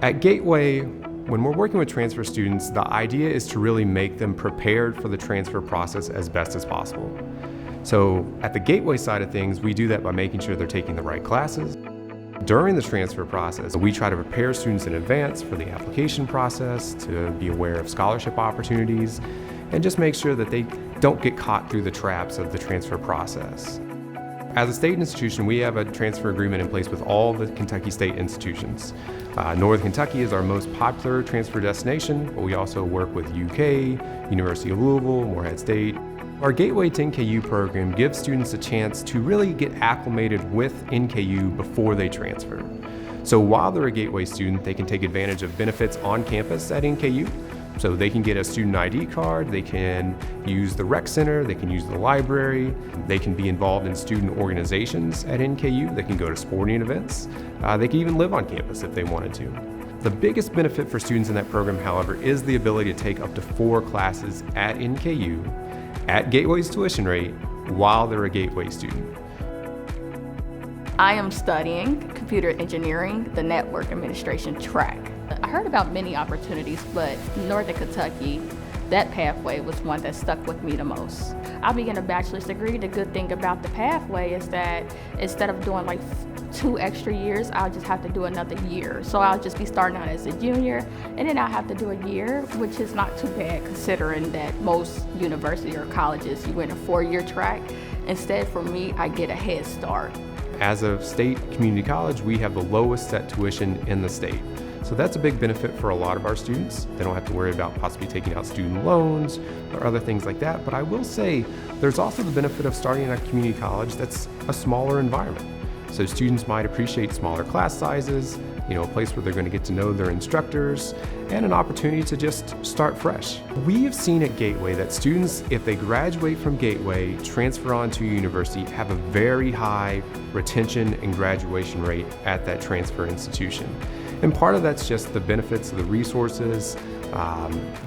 At Gateway, when we're working with transfer students, the idea is to really make them prepared for the transfer process as best as possible. So at the Gateway side of things, we do that by making sure they're taking the right classes. During the transfer process, we try to prepare students in advance for the application process, to be aware of scholarship opportunities, and just make sure that they don't get caught through the traps of the transfer process. As a state institution, we have a transfer agreement in place with all the Kentucky state institutions. Northern Kentucky is our most popular transfer destination, but we also work with UK, University of Louisville, Morehead State. Our Gateway to NKU program gives students a chance to really get acclimated with NKU before they transfer. So while they're a Gateway student, they can take advantage of benefits on campus at NKU. So they can get a student ID card, they can use the rec center, they can use the library, they can be involved in student organizations at NKU, they can go to sporting events, they can even live on campus if they wanted to. The biggest benefit for students in that program, however, is the ability to take up to 4 classes at NKU at Gateway's tuition rate while they're a Gateway student. I am studying computer engineering, the network administration track. I heard about many opportunities, but Northern Kentucky, that pathway was one that stuck with me the most. I'll be getting a bachelor's degree. The good thing about the pathway is that instead of doing like 2 extra years, I'll just have to do another year. So I'll just be starting out as a junior, and then I'll have to do a year, which is not too bad considering that most university or colleges, you went a 4-year track. Instead, for me, I get a head start. As a state community college, we have the lowest set tuition in the state. So that's a big benefit for a lot of our students. They don't have to worry about possibly taking out student loans or other things like that. But I will say there's also the benefit of starting at a community college that's a smaller environment. So students might appreciate smaller class sizes, a place where they're going to get to know their instructors, and an opportunity to just start fresh. We have seen at Gateway that students, if they graduate from Gateway, transfer on to a university, have a very high retention and graduation rate at that transfer institution. And part of that's just the benefits of the resources,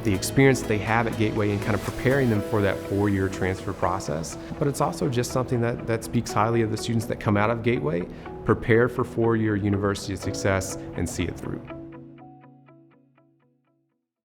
the experience they have at Gateway and kind of preparing them for that 4-year transfer process. But it's also just something that speaks highly of the students that come out of Gateway, prepare for 4-year university success, and see it through.